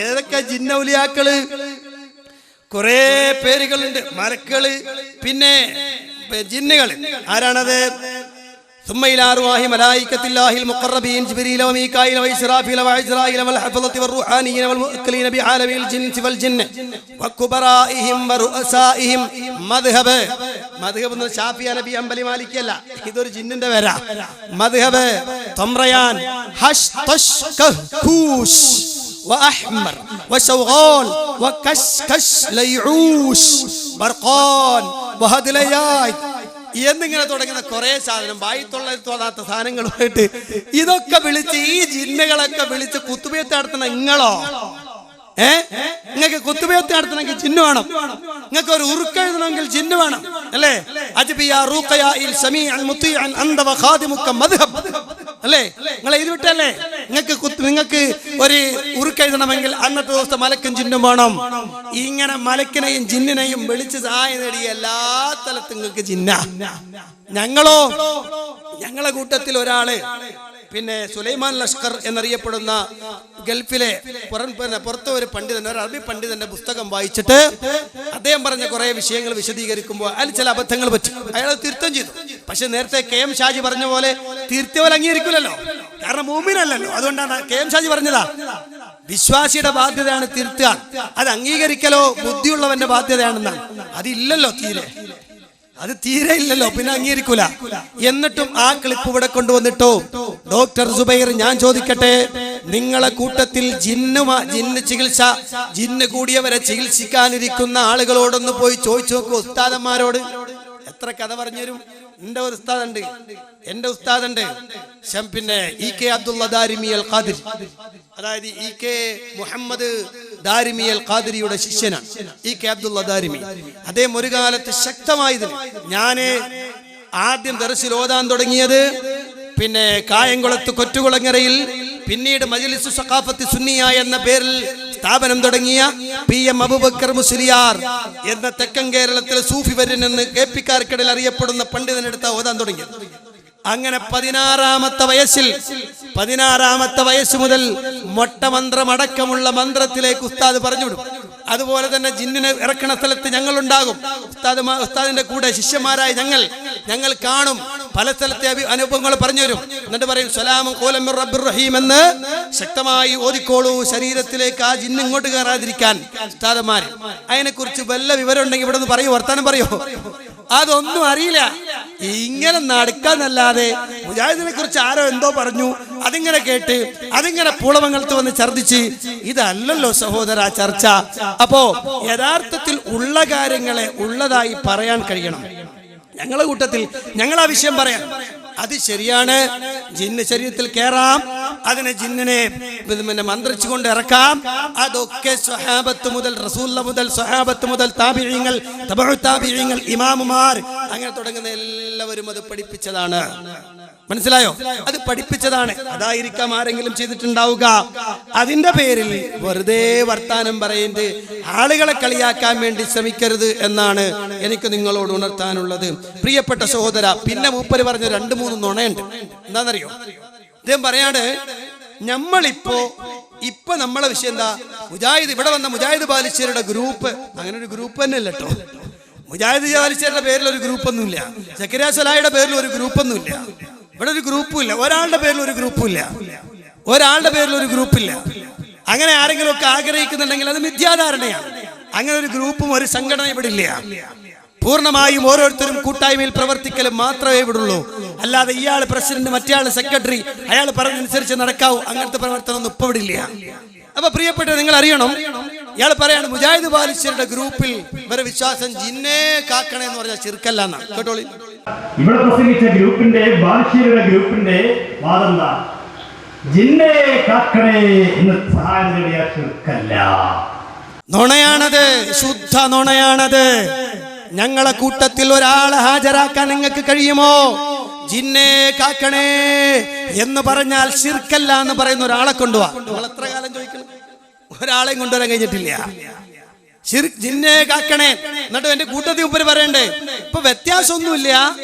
S1: ഏതൊക്കെ ജിന്നൗലിയാക്കള്? കുറെ പേരുകളുണ്ട്, മലക്കള്, പിന്നെ ജിന്നുകള്. ആരാണത്? ثم إلى أرواح ملائكة الله المقربين جبريل وميكائيل وإسرافيل وعزرائيل والحفظة والروحانيين والمؤكلين بعالم الجنس والجن وكبرائهم ورؤسائهم. മദ്ഹബ് ഷാഫി ഹനഫി ഹംബലി മാലിക്കി അല്ല, ഇതൊരു ജിന്നിന്റെ പേരാ. മദ്ഹബ് തംറയാൻ ഹഷ് തഷ് കഹ്കൂഷ് وأحمر وشوغال وكشكش ليعوش برقان وهدليات എന്നിങ്ങനെ തുടങ്ങുന്ന കുറെ സാധനം, വായിത്തൊള്ള തോന്നാത്ത സാധനങ്ങളുമായിട്ട് ഇതൊക്കെ വിളിച്ച് ഈ ജിന്നുകളൊക്കെ വിളിച്ച് കുത്തുബിയത്ത് നടത്തുന്ന നിങ്ങളോ? നിങ്ങൾക്ക് കുത്തുബിയത്ത് നടത്തണമെങ്കിൽ ജിന്ന് വേണം, നിങ്ങൾക്ക് ഒരു ഉറുക്കെഴുതണമെങ്കിൽ ജിന്ന് വേണം, അല്ലേ? അല്ലേ? നിങ്ങൾ ഇത് വിട്ടല്ലേ? നിങ്ങൾക്ക് ഒരു ഉറുക്കെഴുതണമെങ്കിൽ അന്നത്തെ ദിവസത്തെ മലക്കും ജിന്നും വേണം. ഇങ്ങനെ മലക്കിനെയും ജിന്നിനെയും വിളിച്ച് സഹായം നേടിയ എല്ലാ സ്ഥലത്തും നിങ്ങൾക്ക് ജിന്ന. ഞങ്ങളോ, ഞങ്ങളെ കൂട്ടത്തിൽ ഒരാള്, പിന്നെ സുലൈമാൻ ലഷ്കർ എന്നറിയപ്പെടുന്ന ഗൾഫിലെ പുറത്തെ ഒരു പണ്ഡിതൻ, ഒരു അറബി പണ്ഡിതന്റെ പുസ്തകം വായിച്ചിട്ട് അദ്ദേഹം പറഞ്ഞ കുറെ വിഷയങ്ങൾ വിശദീകരിക്കുമ്പോൾ അതിൽ ചില അബദ്ധങ്ങൾ പറ്റി. അയാൾ തിരുത്തം ചെയ്തു. പക്ഷെ നേരത്തെ KM ഷാജി പറഞ്ഞ പോലെ തിരുത്തിയവൽ അംഗീകരിക്കില്ലല്ലോ, കാരണം മൂമിനല്ലല്ലോ. അതുകൊണ്ടാണ് KM ഷാജി പറഞ്ഞതാ, വിശ്വാസിയുടെ ബാധ്യതയാണ് തിരുത്തുക, അത് അംഗീകരിക്കലോ ബുദ്ധിയുള്ളവന്റെ ബാധ്യതയാണെന്നാണ്. അതില്ലല്ലോ, അത് തീരെ ഇല്ലല്ലോ, പിന്നെ അംഗീകരിക്കൂല. എന്നിട്ടും ആ ക്ലിപ്പ് ഇവിടെ കൊണ്ടുവന്നിട്ടോ. ഡോക്ടർ സുബൈർ, ഞാൻ ചോദിക്കട്ടെ, നിങ്ങളെ കൂട്ടത്തിൽ ജിന്ന് ചികിത്സ, ജിന്ന് കൂടിയവരെ ചികിത്സിക്കാനിരിക്കുന്ന ആളുകളോടൊന്ന് പോയി ചോദിച്ചു നോക്കൂ, ഉസ്താദന്മാരോട്. എത്ര കഥ പറഞ്ഞുതരും. എന്റെ ഉസ്താദുണ്ട് പിന്നെ EK അബ്ദുള്ള ദാരിമി അൽ ഖാദിരി, അതായത് EK മുഹമ്മദ് ദാരിമി അൽ ഖാദിരിയുടെ ശിഷ്യനാണ് EK അബ്ദുള്ള ദാരിമി. അദ്ദേഹം ഒരു കാലത്ത് ശക്തമായത്, ഞാന് ആദ്യം ദർസിൽ ഓതാൻ തുടങ്ങിയത് പിന്നെ കായംകുളത്ത് കൊറ്റുകുളങ്ങരയിൽ, പിന്നീട് മജ്ലിസു സഖാഫത്തി സുന്നിയ എന്ന പേരിൽ സ്ഥാപനം തുടങ്ങിയ PM അബൂബക്കർ മുസ്ലിയാർ എന്ന തെക്കൻ കേരളത്തിലെ സൂഫി വര്യൻ എന്ന് കേപ്പിക്കാർക്കിടയിൽ അറിയപ്പെടുന്ന പണ്ഡിതനെടുത്ത ഓതാൻ തുടങ്ങി. അങ്ങനെ 16ാമത്തെ വയസ്സ് മുതൽ മൊട്ടമന്ത്രം അടക്കമുള്ള മന്ത്രത്തിലേക്ക് ഉസ്താദ് പറഞ്ഞുവിടും. അതുപോലെ തന്നെ ജിന്നിനെ ഇറക്കണ സ്ഥലത്ത് ഞങ്ങൾ ഉണ്ടാകും. ഉസ്താദിന്റെ കൂടെ ശിഷ്യന്മാരായി ഞങ്ങൾ കാണും. പല സ്ഥലത്തെ അനുഭവങ്ങൾ പറഞ്ഞു വരും. എന്നിട്ട് പറയും സലാമുൻ ഖൗലൻ മിർ റബ്ബിർ റഹീം എന്ന് ശക്തമായി ഓതിക്കോളൂ, ശരീരത്തിലേക്ക് ആ ജിന്ന് ഇങ്ങോട്ട് കയറാതിരിക്കാൻ. ഉസ്താദന്മാർ അതിനെക്കുറിച്ച് വല്ല വിവരം ഉണ്ടെങ്കിൽ ഇവിടെ നിന്ന് പറയൂ, വർത്താനം പറയൂ. അതൊന്നും അറിയില്ല. ഇങ്ങനെ നടക്കാന്നല്ലാതെ മുജാഹിദിനെ കുറിച്ച് ആരോ എന്തോ പറഞ്ഞു, അതിങ്ങനെ കേട്ട് അതിങ്ങനെ പൂളമംഗലത്ത് വന്ന് ഛർദിച്ച്, ഇതല്ലല്ലോ സഹോദര ചർച്ച. അപ്പോ യഥാർത്ഥത്തിൽ ഉള്ള കാര്യങ്ങളെ ഉള്ളതായി പറയാൻ കഴിയണം. ഞങ്ങളെ കൂട്ടത്തിൽ ഞങ്ങൾ ആ വിഷയം പറയാം. അത് ശരിയാണ്, ജിന്ന് ശരീരത്തിൽ കയറാം, അതിനെ ജിന്നിനെ മന്ത്രിച്ചുകൊണ്ട് ഇറക്കാം. അതൊക്കെ സ്വഹാബത്ത് മുതൽ റസൂലുള്ള മുതൽ സ്വഹാബത്ത് മുതൽ താബിഈങ്ങൾ, തബഉ താബിഈങ്ങൾ, ഇമാമുമാർ അങ്ങനെ തുടങ്ങുന്ന എല്ലാവരും അത് പഠിപ്പിച്ചതാണ്. മനസ്സിലായോ? അത് പഠിപ്പിച്ചതാണ്. അതായിരിക്കാം ആരെങ്കിലും ചെയ്തിട്ടുണ്ടാവുക. അതിന്റെ പേരിൽ വെറുതെ വർത്താനം പറയുന്നത് ആളുകളെ കളിയാക്കാൻ വേണ്ടി ശ്രമിക്കരുത് എന്നാണ് എനിക്ക് നിങ്ങളോട് ഉണർത്താനുള്ളത്. പ്രിയപ്പെട്ട സഹോദര, പിന്നെ മൂപ്പര് പറഞ്ഞ 2-3 നുണയുണ്ട്. എന്താണെന്നറിയോ? അദ്ദേഹം പറയാണ്, ഇപ്പൊ നമ്മളെ വിഷയം എന്താ? മുജാഹിദ് ഇവിടെ വന്ന മുജാഹിദ് ബാലിശ്ശേരിയുടെ ഗ്രൂപ്പ്, അങ്ങനെ ഒരു ഗ്രൂപ്പ് തന്നെ ഇല്ല കേട്ടോ. മുജാഹിദ് ബാലിശ്ശേരിയുടെ പേരിൽ ഒരു ഗ്രൂപ്പൊന്നുമില്ല, സക്കരിയ സ്വലാഹിയുടെ പേരിൽ ഒരു ഗ്രൂപ്പൊന്നുമില്ല, ഇവിടെ ഒരു ഗ്രൂപ്പുമില്ല, ഒരാളുടെ പേരിൽ ഒരു ഗ്രൂപ്പില്ല. അങ്ങനെ ആരെങ്കിലും ഒക്കെ ആഗ്രഹിക്കുന്നുണ്ടെങ്കിൽ അത് മിഥ്യാധാരണയാണ്. അങ്ങനെ ഒരു ഗ്രൂപ്പും ഒരു സംഘടന ഇവിടെ ഇല്ല. പൂർണ്ണമായും ഓരോരുത്തരും കൂട്ടായ്മയിൽ പ്രവർത്തിക്കലും മാത്രമേ ഇവിടുള്ളൂ. അല്ലാതെ ഇയാൾ പ്രസിഡന്റ്, മറ്റേയാൾ സെക്രട്ടറി, അയാൾ പറഞ്ഞനുസരിച്ച് നടക്കാവൂ, അങ്ങനത്തെ പ്രവർത്തനം ഒന്നും ഇപ്പൊ ഇവിടെ ഇല്ല. അപ്പൊ പ്രിയപ്പെട്ട നിങ്ങൾ അറിയണം, ഇയാൾ പറയാണ് മുജാഹിദ് ബാലിശ്ശേരിയുടെ ഗ്രൂപ്പിൽ ഇവരെ വിശ്വാസം ജിന്നെ കാക്കണേ എന്ന് പറഞ്ഞാൽ ശിർക്കല്ല എന്നാണ്. കേട്ടോളി,
S4: ഇവിടെ പ്രസംഗിച്ച ബാലിശ്ശേരിയുടെ ഗ്രൂപ്പിന്റെ വാദം ജിന്നെ കാക്കണേ എന്ന് സഹായം നേടിയ ശിർക്കല്ല.
S1: നുണയാണത്, ശുദ്ധ നുണയാണത്. ഞങ്ങളെ കൂട്ടത്തിൽ ഒരാളെ ഹാജരാക്കാൻ നിങ്ങൾക്ക് കഴിയുമോ? ജിന്നെ കാക്കണേ എന്ന് പറഞ്ഞാൽ ശിർക്കല്ല എന്ന് പറയുന്ന ഒരാളെ കൊണ്ടുപോവാ. നമ്മൾ എത്ര കാലം ചോദിക്കണം, ഒരാളെയും കൊണ്ടുവരാൻ കഴിഞ്ഞിട്ടില്ല. ജിന്നെ കാക്കണേ, എന്നിട്ട് എന്റെ കൂട്ടത്തിൽ മുമ്പ് പറയണ്ടേ, ഇപ്പൊ വ്യത്യാസമൊന്നുമില്ല.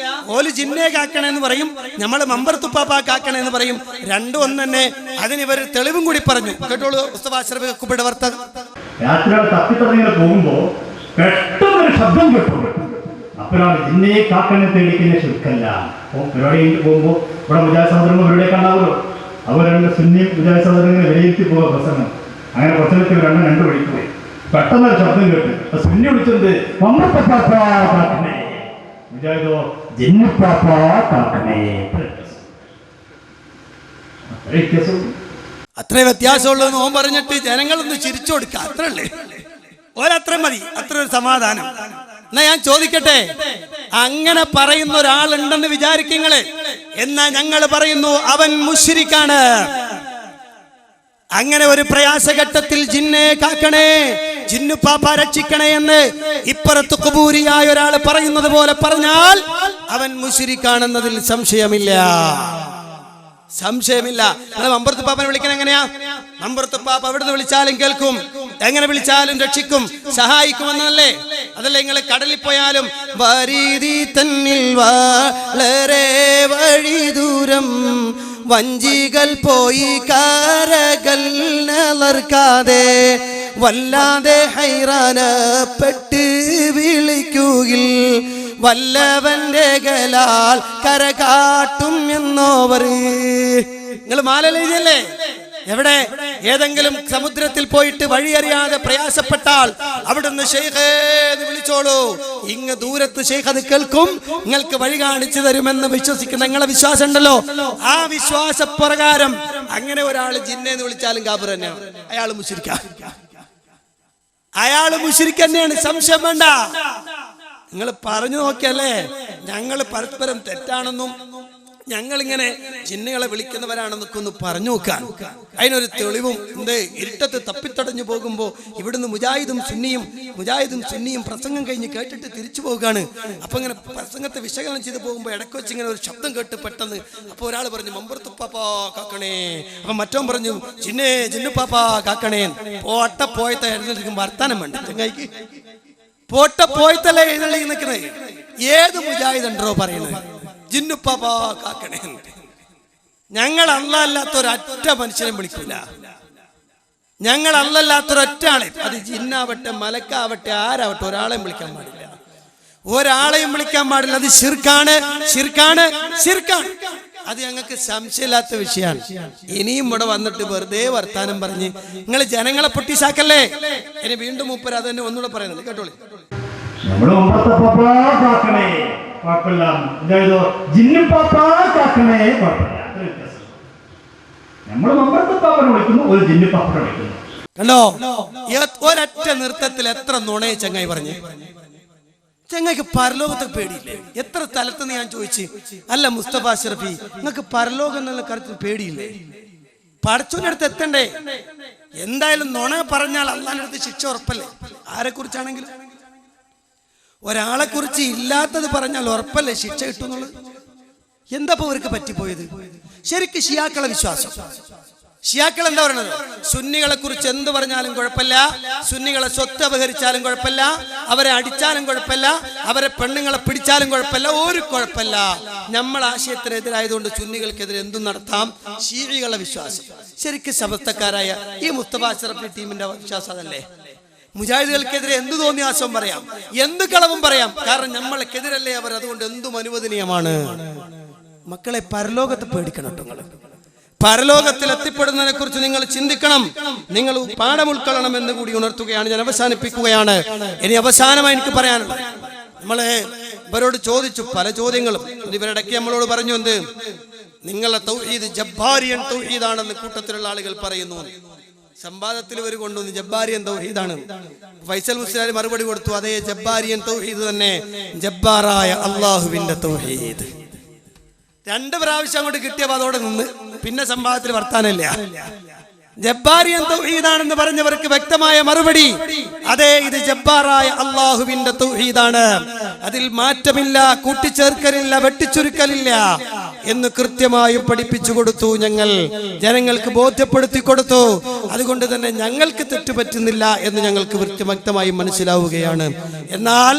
S1: ഓല് ജിന്നെ കാക്കണേ എന്ന് പറയും, നമ്മള് മമ്പർത്തുപ്പാപ്പ കാക്കണേ എന്ന് പറയും. രണ്ടും ഒന്ന് തന്നെ. അതിനിവർ തെളിവും കൂടി പറഞ്ഞു. കേട്ടോളൂ ഉസ്താദ് വർത്തകം.
S4: രാത്രി തപ്പിത്തടങ്ങനെ പോകുമ്പോ പെട്ടെന്നൊരു ശബ്ദം കേട്ടു. അപ്പോഴാണ് ജിന്നെ കാക്കണെ തേടിക്കുന്ന ശിർക്കല്ല. അപ്പോൾ പരിപാടി പോകുമ്പോൾ ഇവിടെ മുജാഹിദ് സഹോദരങ്ങൾ ഇവരുടെ കണ്ടാവുമല്ലോ, അവർ 2 സുന്നി മുജാഹിദ് സഹോദരങ്ങളെ വിലയിരുത്തി പോവുക പ്രസംഗം. അങ്ങനെ പ്രസംഗത്തിൽ 2 വഴിക്ക് പോയി. പെട്ടെന്നൊരു ശബ്ദം കേട്ടു. സുന്നി വിളിച്ചത് കാക്കണേ, മുജാഹിദോ ജിന്നുപ്പാപ്പ കാക്കണേ.
S1: അത്രേ വ്യത്യാസമുള്ളൂ എന്ന് ഓൻ പറഞ്ഞിട്ട് ജനങ്ങളൊന്ന് ചിരിച്ചു കൊടുക്കുക, അത്രല്ലേ? ഒരത്ര മതി, അത്ര ഒരു സമാധാനം. എന്നാ ഞാൻ ചോദിക്കട്ടെ, അങ്ങനെ പറയുന്ന ഒരാളുണ്ടെന്ന് വിചാരിക്കങ്ങള്. എന്നാ ഞങ്ങൾ പറയുന്നു അവൻ മുശ്രിക്കാണ്. അങ്ങനെ ഒരു പ്രയാസഘട്ടത്തിൽ ജിന്നെ കാക്കണേ, ജിന്നുപ്പാപ്പ രക്ഷിക്കണേ എന്ന് ഇപ്പുറത്ത് ഖുബൂരിയായ ഒരാൾ പറയുന്നത് പോലെ പറഞ്ഞാൽ അവൻ മുശ്രിക്കാണെന്നതിൽ സംശയമില്ല. മമ്പർത്തുപ്പാപ്പനെ വിളിക്കാൻ എങ്ങനെയാ? മമ്പർത്തുപ്പാപ്പ എവിടുന്ന് വിളിച്ചാലും കേൾക്കും, എങ്ങനെ വിളിച്ചാലും രക്ഷിക്കും, സഹായിക്കുമെന്നല്ലേ? അതല്ലേ നിങ്ങൾ കടലിൽ പോയാലും വരീതി തന്നിൽ വളരെ വഴി ദൂരം വഞ്ചികൾ പോയി കരകൾ നലർക്കാതെ വല്ലാതെ ഹൈറാനപ്പെട്ട് വിളിക്കുകിൽ വല്ലവന്റെ ഗലാൽ കരകാട്ടും എന്നോവർ. നിങ്ങൾ മാലയിലല്ലേ? എവിടെ ഏതെങ്കിലും സമുദ്രത്തിൽ പോയിട്ട് വഴിയറിയാതെ പ്രയാസപ്പെട്ടാൽ അവിടുന്ന് ശൈഖേ എന്ന് വിളിച്ചോളൂ. ഇങ്ങ് ദൂരത്ത് ശൈഖ് അത് കേൾക്കും, നിങ്ങൾക്ക് വഴി കാണിച്ചു തരുമെന്ന് വിശ്വസിക്കുന്ന നിങ്ങളെ വിശ്വാസം ഉണ്ടല്ലോ, ആ വിശ്വാസപ്രകാരം അങ്ങനെ ഒരാൾ ജിന്നെ എന്ന് വിളിച്ചാലും കാഫിർ തന്നെയാണ്. അയാൾ മുശ്രിക്ക് തന്നെയാണ്, സംശയം വേണ്ട. നിങ്ങൾ പറഞ്ഞു നോക്കിയല്ലേ ഞങ്ങൾ പരസ്പരം തെറ്റാണെന്നും ഞങ്ങളിങ്ങനെ ജിന്നുകളെ വിളിക്കുന്നവരാണെന്നൊക്കെ ഒന്ന് പറഞ്ഞു നോക്കാൻ, അതിനൊരു തെളിവും എന്ത് ഇരുട്ടത്ത് തപ്പിത്തടഞ്ഞു പോകുമ്പോൾ ഇവിടുന്ന് മുജാഹിദും സുന്നിയും പ്രസംഗം കഴിഞ്ഞ് കേട്ടിട്ട് തിരിച്ചു പോവുകയാണ്. അപ്പൊ ഇങ്ങനെ പ്രസംഗത്തെ വിശകലനം ചെയ്ത് പോകുമ്പോൾ ഇടയ്ക്ക് വെച്ച് ഇങ്ങനെ ഒരു ശബ്ദം കേട്ട് പെട്ടെന്ന് അപ്പൊ ഒരാൾ പറഞ്ഞു മമ്പുറത്തുപ്പാപ്പാ കാക്കണേ, അപ്പൊ മറ്റോ പറഞ്ഞു ജിന്നുപ്പാപ്പാ കാക്കണേ. പോയത്തെ എഴുന്നേൽക്കും വർത്താനം വേണ്ട ചങ്ങായിക്ക്, പോയത്തല്ലേ എഴുന്നള്ളി നിൽക്കണേ. ഏത് മുജാഹിദുണ്ടോ പറയുന്നത് ജിന്നുപ്പാപ്പാ കാക്കണേ? ഞങ്ങൾ അല്ലാത്ത ഒരൊറ്റ മനുഷ്യനെ വിളിക്കൂല. ഞങ്ങൾ അല്ലാത്തൊരൊറ്റ ആളെ, അത് ജിന്നാവട്ടെ മലക്കാവട്ടെ ആരാവട്ടെ, ഒരാളെയും വിളിക്കാൻ പാടില്ല, ഒരാളെയും വിളിക്കാൻ പാടില്ല. അത് ശിർക്കാണ്. അത് ഞങ്ങൾക്ക് സംശയമില്ലാത്ത വിഷയമാണ്. ഇനിയും ഇവിടെ വന്നിട്ട് വെറുതെ വർത്താനം പറഞ്ഞ് നിങ്ങൾ ജനങ്ങളെ പൊട്ടിസാക്കല്ലേ. ഇനി വീണ്ടും മൂപ്പര് അത് തന്നെ ഒന്നുകൂടെ പറയുന്നത് കേട്ടോളി. കണ്ടോ, ഒരൊറ്റ നൃത്തത്തിൽ എത്ര നുണയെ ചങ്ങായി പറഞ്ഞു. ചങ്ങായിക്ക് പരലോകത്തെ പേടിയില്ലേ? എത്ര സ്ഥലത്ത് ഞാൻ ചോദിച്ചു, അല്ല മുസ്തഫ അഷ്റഫി നിങ്ങൾക്ക് പരലോകം എന്നുള്ള കാര്യത്തിൽ പേടിയില്ലേ? പടച്ചോന്റെ അടുത്ത് എത്തണ്ടേ? എന്തായാലും നുണ പറഞ്ഞാൽ അള്ളാന്റെ അടുത്ത് ശിക്ഷ ഉറപ്പല്ലേ? ആരെ കുറിച്ചാണെങ്കിലും ഒരാളെ കുറിച്ച് ഇല്ലാത്തത് പറഞ്ഞാൽ ഉറപ്പല്ലേ ശിക്ഷ കിട്ടുന്നുള്ളത്? എന്താ അവർക്ക് പറ്റിപ്പോയത്? ശരിക്കും ഷിയാക്കളെ വിശ്വാസം, ഷിയാക്കൾ എന്താ പറയുന്നത്? സുന്നികളെ കുറിച്ച് എന്ത് പറഞ്ഞാലും കുഴപ്പമില്ല, സുന്നികളെ സ്വത്ത് അപഹരിച്ചാലും കുഴപ്പമില്ല, അവരെ അടിച്ചാലും കുഴപ്പമില്ല, അവരെ പെണ്ണുങ്ങളെ പിടിച്ചാലും കുഴപ്പമില്ല, ഒരു കുഴപ്പമില്ല. നമ്മൾ ആശയത്തിനെതിരായതുകൊണ്ട് സുന്നികൾക്കെതിരെ എന്തും നടത്താം. ഷീഇകളുടെ വിശ്വാസം. ശരിക്കും സമസ്തക്കാരായ ഈ മുസ്തഫ അഷ്റഫി ടീമിന്റെ വിശ്വാസം അതല്ലേ? മുജാഹിദുകൾക്കെതിരെ എന്ത് തോന്നിയാസം പറയാം, എന്ത് കളവും പറയാം, കാരണം നമ്മൾക്കെതിരല്ലേ അവർ. അതുകൊണ്ട് എന്തും അനുവദനീയമാണ്. മക്കളെ, പരലോകത്തെ പേടിക്കണം കേട്ടോ. നിങ്ങൾ പരലോകത്തിൽ എത്തിപ്പെടുന്നതിനെ കുറിച്ച് നിങ്ങൾ ചിന്തിക്കണം, നിങ്ങൾ പാഠം ഉൾക്കൊള്ളണം എന്ന് കൂടി ഉണർത്തുകയാണ്. ഞാൻ അവസാനിപ്പിക്കുകയാണ്. ഇനി അവസാനമായി എനിക്ക് പറയാനുള്ളത്, നമ്മളെ ഇവരോട് ചോദിച്ചു പല ചോദ്യങ്ങളും. ഇവരിടയ്ക്ക് നമ്മളോട് പറഞ്ഞു എന്ത്, നിങ്ങളുടെ തൗഹീദ് ജബ്ബാരിയൻ തൗഹീദാണെന്ന് കൂട്ടത്തിലുള്ള ആളുകൾ പറയുന്നു. സംവാദത്തിൽ ഇവർ കൊണ്ടുവന്നു ജബ്ബാരിയൻ തൗഹീദാണ്. ഫൈസൽ മുസ്ലിയാർ മറുപടി കൊടുത്തു, അതേ ജബ്ബാരിയൻ തൗഹീദ് തന്നെ, ജബ്ബാറായ അള്ളാഹുവിന്റെ തൗഹീദ്. 2 പ്രാവശ്യം അങ്ങോട്ട് കിട്ടിയപ്പോൾ അതോടെ നിന്ന്, പിന്നെ സംവാദത്തിൽ വർത്താനില്ല. ജബ്ബാരിയൻ തൗഹീദാണെന്ന് പറഞ്ഞവർക്ക് വ്യക്തമായ മറുപടി, അതെ ഇത് ജബ്ബാറായ അള്ളാഹുവിന്റെ തൗഹീദാണ്, അതിൽ മാറ്റമില്ല, കൂട്ടിച്ചേർക്കലില്ല, വെട്ടിച്ചുരുക്കലില്ല എന്ന് കൃത്യമായും പഠിപ്പിച്ചു കൊടുത്തു. ഞങ്ങൾ ജനങ്ങൾക്ക് ബോധ്യപ്പെടുത്തി കൊടുത്തു. അതുകൊണ്ട് തന്നെ ഞങ്ങൾക്ക് തെറ്റുപറ്റുന്നില്ല എന്ന് ഞങ്ങൾക്ക് വ്യക്തമായി മനസ്സിലാവുകയാണ്. എന്നാൽ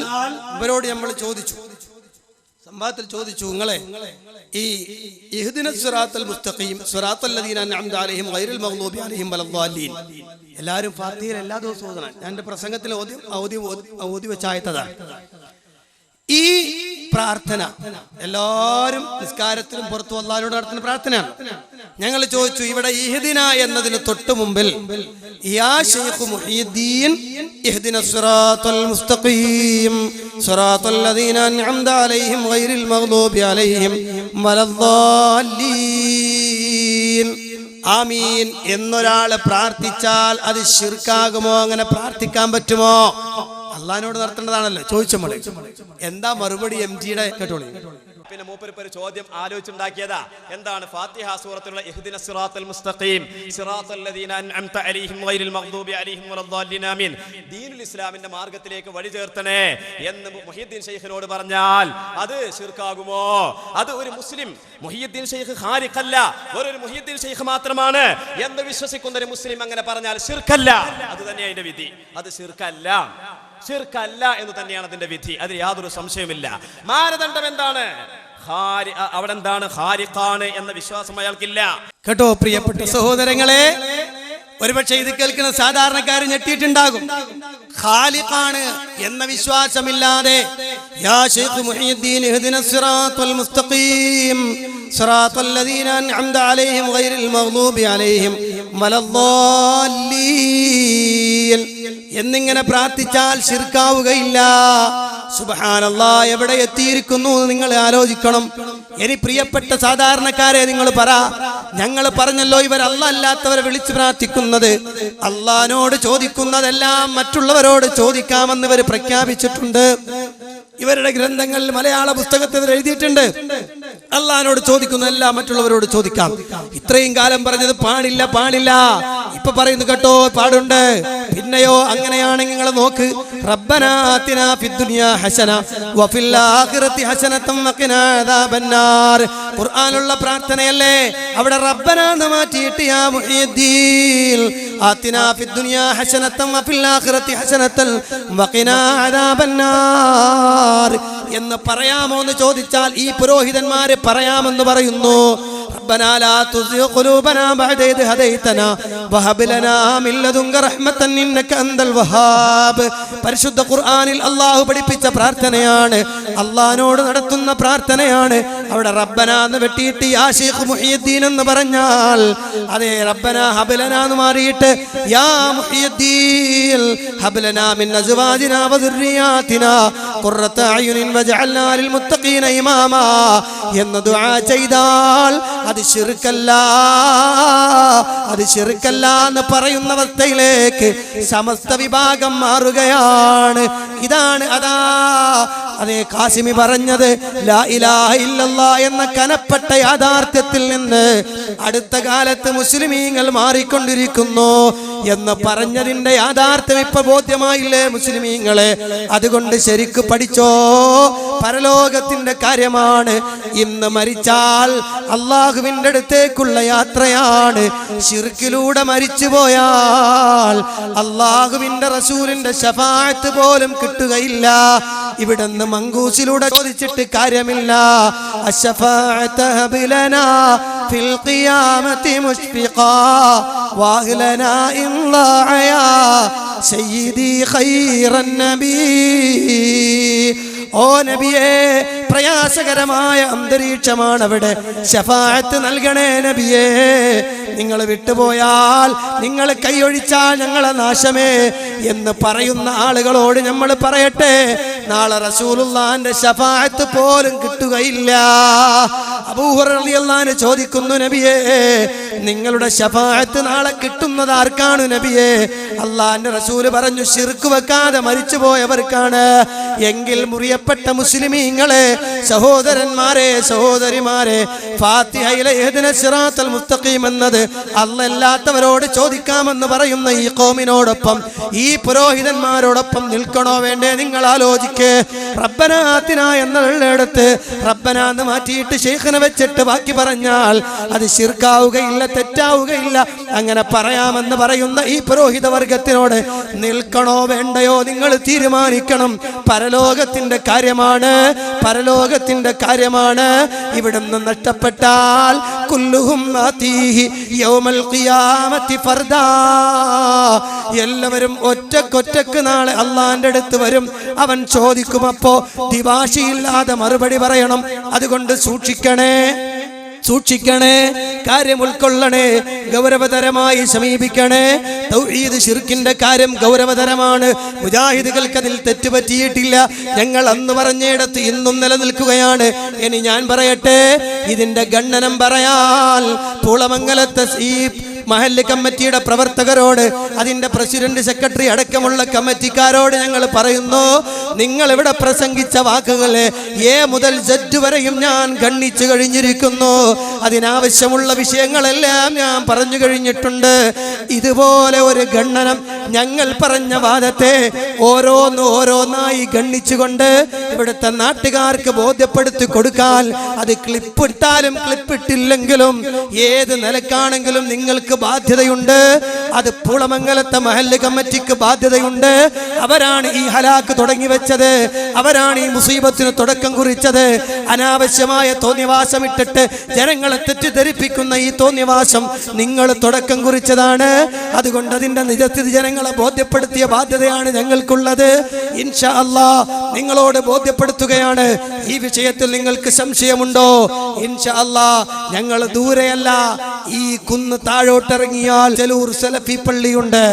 S1: ഇവരോട് നമ്മൾ ചോദിച്ചു, സംവാദത്തിൽ ചോദിച്ചു, നിങ്ങളെ ഈ ഇഹ്ദിനസ് സിറാത്തൽ മുസ്തഖീം സിറാത്തൽ ലദീന അൻഅംത അലൈഹിം ഗൈറിൽ മഗ്ദൂബി അലൈഹിം വലദ്ദാലീൻ എല്ലാവരും ഫാത്തിഹയിൽ എല്ലാ ദിവസവും ഓതണം. ഞാൻ എൻ്റെ പ്രസംഗത്തിൽ ഓതി വെച്ചായതാണ്. ഈ പ്രാർത്ഥന എല്ലാവരും നിസ്കാരത്തിലും പുറത്തു അല്ലാഹുവിനോട് നടത്തുന്ന പ്രാർത്ഥനയാണ്. ഞങ്ങൾ ചോദിച്ചു, ഇവിടെ ഇഹ്ദിന എന്നതിന് തൊട്ട് മുമ്പിൽ യാ ശൈഖ് മുഹീദ്ദീൻ ഇഹ്ദിനസ് സിറാത്തൽ മുസ്തഖീം സിറാത്തൽ ലദീന അൻഅംത അലൈഹിം ഗൈറിൽ മഗ്ദൂബി അലൈഹിം വലദ്ദാലീൻ ആമീൻ എന്നൊരാൾ പ്രാർത്ഥിച്ചാൽ അത് ശിർക്കാകുമോ? അങ്ങനെ പ്രാർത്ഥിക്കാൻ പറ്റുമോ? അള്ളാഹിനോട് നടത്തേണ്ടതാണല്ലോ. ചോദിച്ചമ്മളെ എന്താ മറുപടി? MG-യുടെ കേട്ടോളി.
S5: പിന്നെ മൂപ്പര് ചോദ്യം ആലോചിച്ചുണ്ടാക്കിയതാ. എന്താണ് ഫാത്തിഹ സൂറത്തിലുള്ള ഇഹ്ദിനസ് സിറാത്തൽ മുസ്തഖീം സിറാത്തൽ ലദീന അൻഅംത അലൈഹിം ഗൈറിൽ മഗ്ദൂബി അലൈഹിം വലദ്ദാലിൻ ആമീൻ, ദീനുൽ ഇസ്ലാമിന്റെ മാർഗത്തിലേക്ക് വഴി ചേർത്തണേ എന്ന് മുഹീദ്ദീൻ ശൈഖിനോട് പറഞ്ഞാൽ അത് ശിർക്കാകുമോ? അത് ഒരു മുസ്ലിം, മുഹീദ്ദീൻ ശൈഖ് ഖാരിഖല്ല, ഒരു മുഹീദ്ദീൻ ശൈഖ് മാത്രമാണ് എന്ന് വിശ്വസിക്കുന്ന ഒരു മുസ്ലിം അങ്ങനെ പറഞ്ഞാൽ ശിർക്കല്ല. അത് തന്നെ അതിന്റെ വിധി. അത് ശിർക്കല്ല എന്ന് തന്നെയാണ് അതിന്റെ വിധി. അതിൽ യാതൊരു സംശയമില്ല. മാനദണ്ഡം എന്താണ്? അവിടെ എന്താണ്? ഖാരിഖാണ് എന്ന വിശ്വാസം അയാൾക്കില്ല.
S1: കേട്ടോ പ്രിയപ്പെട്ട സഹോദരങ്ങളെ, ഒരുപക്ഷെ ഇത് കേൾക്കുന്ന സാധാരണക്കാർ ഞെട്ടിയിട്ടുണ്ടാകും. ഖാലിഖാണ് എന്ന വിശ്വാസമില്ലാതെ യാ ശൈഖ് മുഹീദ്ദീൻ ഇഹ്ദിനസ് സിറാത്തൽ മുസ്തഖീം സിറാത്തൽ ലദീന അൻഅംത അലൈഹിം ഗൈറിൽ മഗ്ദൂബി അലൈഹിം വലദ്ദാലീൻ എന്നിങ്ങനെ പ്രാർത്ഥിച്ചാൽ ശിർക്കാവുകയില്ല. സുബ്ഹാനല്ലാഹ്, എവിടെ എത്തിയിരിക്കുന്നു നിങ്ങൾ ആലോചിക്കണം. ഇനി പ്രിയപ്പെട്ട സാധാരണക്കാരെ നിങ്ങൾ പറ, ഞങ്ങൾ പറഞ്ഞല്ലോ ഇവർ അല്ലാഹ് അല്ലാത്തവരെ വിളിച്ചു പ്രാർത്ഥിക്കുന്നത്, അള്ളാഹിനോട് ചോദിക്കുന്നതെല്ലാം മറ്റുള്ളവരോട് ചോദിക്കാമെന്ന് ഇവർ പ്രഖ്യാപിച്ചിട്ടുണ്ട്. ഇവരുടെ ഗ്രന്ഥങ്ങളിൽ മലയാള പുസ്തകത്തിൽ എഴുതിയിട്ടുണ്ട്. അള്ളഹാനോട് ചോദിക്കുന്ന എല്ലാം മറ്റുള്ളവരോട് ചോദിക്കാം. ഇത്രയും കാലം പറഞ്ഞത് പാടില്ല പാടില്ല, ഇപ്പൊ പറയുന്നു കേട്ടോ പാടുണ്ട്. പിന്നെയോ അങ്ങനെയാണെങ്കിൽ നിങ്ങൾ നോക്ക്, റബ്ബനാ ആതിനാ ഫിദ്ദുനിയാ ഹസന വഫിൽ ആഖിറതി ഹസനതൻ വഖിനാ അദാബന്നാർ. ഖുർആനുള്ള പ്രാർത്ഥനയല്ലേ, അവിടെ റബ്ബനാ എന്ന് മാറ്റിയിട്ട് യാ മുഹീദ്ദീൻ ആതിനാ ഫിദ്ദുനിയാ ഹസനതൻ വഫിൽ ആഖിറതി ഹസനതൻ വഖിനാ അദാബന്നാർ എന്ന് പറയാമോ എന്ന് ചോദിച്ചാൽ ഈ പുരോഹിതന്മാരെ പറയാമെന്ന് പറയുന്നു. ربنا لا تزغ قلوبنا بعد إذ هديتنا وهب لنا من لدنك رحمة إنك أنت الوهاب. പരിശുദ്ധ ഖുർആനിൽ അല്ലാഹു പഠിപ്പിച്ച പ്രാർത്ഥനയാണ്, അല്ലാഹുവോട് നടത്തുന്ന പ്രാർത്ഥനയാണ്. അവിടെ റബ്ബന എന്ന് വെട്ടിയിട്ട് യാ ശൈഖ് മുഹീദ്ദീൻ എന്ന് പറഞ്ഞാൽ അതേ റബ്ബന ഹബ് ലനാ എന്ന് മാറിയിട്ട് യാ മുഹീദ്ദീൻ ഹബ് ലനാ മിൻ അസ്വാജിനാ വദുർരിയാതിനാ ഖുർറത അയുനിൻ വജഅൽനാ ലിൽ മുത്തഖീന ഇമാമാ എന്ന് ദുആ ചെയ്താൽ അത് ശിർക്കല്ല, അത് ശിർക്കല്ല എന്ന് പറയുന്ന അവസ്ഥയിലേക്ക് സമസ്ത വിഭാഗം മാറുകയാണ്. ഇതാണ് അതേ കാസിമി പറഞ്ഞത്, ലാ ഇലാഹ ഇല്ലല്ലാഹ് എന്ന കനപ്പെട്ട യാഥാർത്ഥ്യത്തിൽ നിന്ന് അടുത്ത കാലത്ത് മുസ്ലിമീങ്ങൾ മാറിക്കൊണ്ടിരിക്കുന്നു എന്ന് പറഞ്ഞതിന്റെ യാഥാർത്ഥ്യം ഇപ്പൊ ബോധ്യമായില്ലേ മുസ്ലിമീങ്ങളെ? അതുകൊണ്ട് ശരിക്ക് പഠിച്ചോ, പരലോകത്തിന്റെ കാര്യമാണ്. ഇന്ന് മരിച്ചാൽ അള്ളാഹുവിന്റെ അടുത്തേക്കുള്ള യാത്രയാണ്. ശിർക്കിലൂടെ മരിച്ചുപോയാൽ അള്ളാഹുവിന്റെ റസൂലിന്റെ ശഫാഅത്ത് പോലും കിട്ടുകയില്ല. ഇവിടുന്ന് മങ്കൂസിലൂടെ ചോദിച്ചിട്ട് കാര്യമില്ല. അശ്ശഫാഅത ഹബിലനാ ഫിൽ ഖിയാമത്തി മുശ്ഫിഖാ വാഹ്ലനാ ഇൻലാഅയാ സയ്യിദി ഖൈറൻ നബി. ഓ നബിയേ, പ്രയാസകരമായ അന്തരീക്ഷമാണ് അവിടെ, ശഫാഅത്ത് നൽകണേ നബിയേ. നിങ്ങൾ വിട്ടുപോയാൽ, നിങ്ങൾ കൈയൊഴിച്ചാൽ ഞങ്ങളെ നാശമേ എന്ന് പറയുന്ന ആളുകളോട് നമ്മൾ പറയട്ടെ, നാളെ റസൂലുള്ളാഹിന്റെ ശഫാഅത്ത് പോലും കിട്ടുകയില്ല. അബൂ ഹുറൈറ റളിയല്ലാഹു അൻഹു ചോദിക്കുന്നു, നബിയേ നിങ്ങളുടെ ശഫാഅത്ത് നാളെ കിട്ടുന്നത് ആർക്കാണ് നബിയേ? അള്ളാഹിന്റെ റസൂല് പറഞ്ഞു, ശിർക്ക് വെക്കാതെ മരിച്ചുപോയവർക്കാണ്. എങ്കിൽ മുറിയപ്പെട്ട മുസ്ലിമീങ്ങളെ, സഹോദരന്മാരെ, സഹോദരിമാരെ, ഫാത്തിഹയിലെ ഇഹ്ദിനസ് സിറാത്തൽ മുസ്തഖീം എന്നത് അല്ലാത്തവരോട് ചോദിക്കാമെന്ന് പറയുന്ന ഈ ഖൗമിനോടൊപ്പം, ഈ പുരോഹിതന്മാരോടൊപ്പം നിൽക്കണോ വേണ്ടേ? നിങ്ങൾ ആലോചിക്ക്. റബ്ബന ആതിനാ എന്നുള്ളിടത്ത് റബ്ബന എന്ന് മാറ്റിയിട്ട് ശൈഖിനെ വെച്ചിട്ട് ബാക്കി പറഞ്ഞാൽ അത് ശിർക്കാവുകയില്ല, തെറ്റാവുകയില്ല. അങ്ങനെ പറയാമെന്ന് പറയുന്ന ഈ പുരോഹിത വർഗത്തിനോട് നിൽക്കണോ വേണ്ടയോ നിങ്ങൾ തീരുമാനിക്കണം. പരലോകത്തിന്റെ കാര്യമാണ്, പരലോകത്തിന്റെ കാര്യമാണ്. ഇവിടുന്ന് നഷ്ടപ്പെട്ടാൽ കുല്ലുഹും ആതീഹി യൗമൽ ഖിയാമത്തി ഫർദാ, എല്ലാവരും ഒറ്റക്കൊറ്റക്ക് നാളെ അള്ളാന്റെ അടുത്ത് വരും. അവൻ ചോദിക്കും, അപ്പോ ദിവാശിയില്ലാതെ മറുപടി പറയണം. അതുകൊണ്ട് സൂക്ഷിക്കണേ, സൂക്ഷിക്കണേ, കാര്യം ഉൾക്കൊള്ളണേ, ഗൗരവതരമായി സമീപിക്കണേ. തൗഹീദ് ശിർക്കിന്റെ കാര്യം ഗൗരവതരമാണ്. മുജാഹിദുകൾക്ക് അതിൽ തെറ്റുപറ്റിയിട്ടില്ല. ഞങ്ങൾ അന്ന് പറഞ്ഞിടത്ത് ഇന്നും നിലനിൽക്കുകയാണ്. ഇനി ഞാൻ പറയട്ടെ, ഇതിന്റെ ഖണ്ഡനം പറയാൻ പൂളമംഗലത്തെ ഈ മഹല്ല് കമ്മിറ്റിയുടെ പ്രവർത്തകരോട്, അതിന്റെ പ്രസിഡന്റ്, സെക്രട്ടറി അടക്കമുള്ള കമ്മിറ്റിക്കാരോട് ഞങ്ങൾ പറയുന്നു, നിങ്ങൾ ഇവിടെ പ്രസംഗിച്ച വാക്കുകളെ എ മുതൽ Z വരെയും ഞാൻ ഖണ്ഡിച്ചു കഴിഞ്ഞിരിക്കുന്നു. അതിനാവശ്യമുള്ള വിഷയങ്ങളെല്ലാം ഞാൻ പറഞ്ഞു കഴിഞ്ഞിട്ടുണ്ട്. ഇതുപോലെ ഒരു ഖണ്ഡനം ഞങ്ങൾ പറഞ്ഞ വാദത്തെ ഓരോന്നായി ഖണ്ഡിച്ചുകൊണ്ട് ഇവിടുത്തെ നാട്ടുകാർക്ക് ബോധ്യപ്പെടുത്തി കൊടുക്കാൻ, അത് ക്ലിപ്പിട്ടാലും ക്ലിപ്പിട്ടില്ലെങ്കിലും ഏത് നിലക്കാണെങ്കിലും നിങ്ങൾക്ക് ബാധ്യതയുണ്ട്. അത് പൂളമംഗലത്തെ മഹല്ല് കമ്മിറ്റിക്ക് ബാധ്യതയുണ്ട്. അവരാണ് ഈ ഹലാക്ക് തുടങ്ങി വെച്ചത്, അവരാണ് ഈ മുസീബത്തിന് തുടക്കം കുറിച്ചത്. അനാവശ്യമായ തോന്നിവാസം ഇട്ടിട്ട് ജനങ്ങളെ തെറ്റിദ്ധരിപ്പിക്കുന്ന ഈ തോന്നിവാസം നിങ്ങൾ തുടക്കം കുറിച്ചതാണ്. അതുകൊണ്ട് അതിന്റെ നിജസ്ഥിതി ജനങ്ങളെ ബോധ്യപ്പെടുത്തിയ ബാധ്യതയാണ് ഞങ്ങൾക്കുള്ളത്. ഇൻഷാ അല്ലാഹ് നിങ്ങളോട് ബോധ്യപ്പെടുത്തുകയാണ്. ഈ വിഷയത്തിൽ നിങ്ങൾക്ക് സംശയമുണ്ടോ? ഇൻഷാ അല്ലാഹ് ഞങ്ങൾ ദൂരെയല്ല, ഈ കുന്ന് താഴോട്ടിറങ്ങിയാൽ ചെലൂർ സലഫി പള്ളിയുണ്ട്.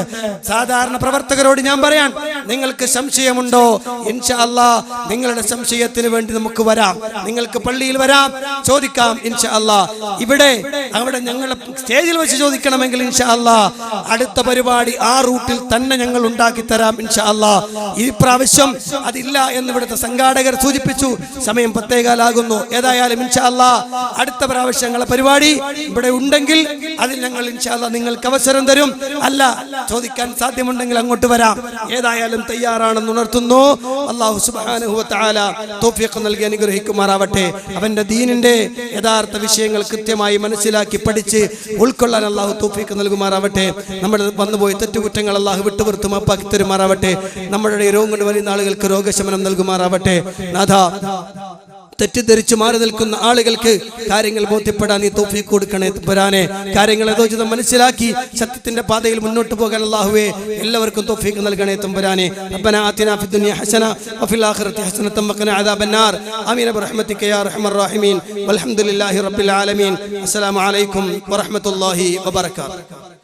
S1: സാധാരണ പ്രവർത്തകരോട് ഞാൻ പറയാൻ, നിങ്ങൾക്ക് സംശയമുണ്ടോ? ഇൻഷാ അല്ലാഹ് നിങ്ങളുടെ സംശയത്തിന് വേണ്ടി നമുക്ക് വരാം. നിങ്ങൾക്ക് പള്ളിയിൽ വരാം, ചോദിക്കാം ഇൻഷാ അല്ലാഹ്. അവിടെ ഞങ്ങൾ സ്റ്റേജിൽ വെച്ച് ചോദിക്കണമെങ്കിൽ ഇൻഷാ അല്ലാഹ് അടുത്ത പരിപാടി ആ റൂട്ടിൽ തന്നെ ഞങ്ങൾ ഉണ്ടാക്കി തരാം ഇൻഷാ അല്ലാഹ്. ഈ പ്രാവശ്യം അതില്ല എന്ന് ഇവിടുത്തെ സംഘാടകർ സൂചിപ്പിച്ചു. സമയം 10:15 ഏതായാലും ഇൻഷാ അല്ലാഹ് അടുത്ത പ്രാവശ്യം ഞങ്ങളെ പരിപാടി ഇവിടെ ഉണ്ടെങ്കിൽ അതിൽ ഞങ്ങൾ ഇൻഷാ അല്ലാഹ് നിങ്ങൾക്ക് അവസരം തരും. അല്ല, ചോദിക്കാൻ സാധ്യമുണ്ടെങ്കിൽ അങ്ങോട്ട് വരാം. ഏതായാലും തയ്യാറാണെന്ന് ഉണർത്തുന്നു. അല്ലാഹു സുബ്ഹാനഹു വ തആല തൗഫീഖ് നൽകി അനുഗ്രഹിക്കുമാറാവട്ടെ. അവന്റെ ദീനിന്റെ യഥാർത്ഥ വിഷയങ്ങൾ കൃത്യമായി മനസ്സിലാക്കി പഠിച്ച് ഉൾക്കൊള്ളാൻ അല്ലാഹു തൗഫീഖ് നൽകുമാറാവട്ടെ. നമ്മുടെ വന്നുപോയ തെറ്റുകുറ്റങ്ങൾ അല്ലാഹു വിട്ടുപുറത്ത് മാപ്പാക്കി തരുമാറാവട്ടെ. നമ്മുടെ രോഗം കൊണ്ട് വലിയ ആളുകൾക്ക് രോഗശമനം നൽകുമാറാവട്ടെ. നാഥ, തെറ്റിദ്ധരിച്ചു മാറി നിൽക്കുന്ന ആളുകൾക്ക് കാര്യങ്ങൾ ബോധ്യപ്പെടാൻ നീ തൗഫീഖ് കൊടുക്കണേ തമ്പുരാനെ. കാര്യങ്ങൾ യഥോചിതം മനസ്സിലാക്കി സത്യത്തിന്റെ പാതയിൽ മുന്നോട്ട് പോകാൻ അല്ലാഹുവേ എല്ലാവർക്കും തൗഫീഖ് നൽകണേ തമ്പുരാനെ. റബ്ബനാ ആതിനാ ഫിദ്ദുനിയ ഹസന വഫിൽ ആഖിറതി ഹസനത വഖിനാ അദാബന്നാർ. ആമീൻ ബിറഹ്മതിക യാ അർഹമർ റഹീമീൻ. വൽഹംദുലില്ലാഹി റബ്ബിൽ ആലമീൻ. അസ്സലാമു അലൈക്കും വറഹ്മത്തുള്ളാഹി വബറകാതുഹു.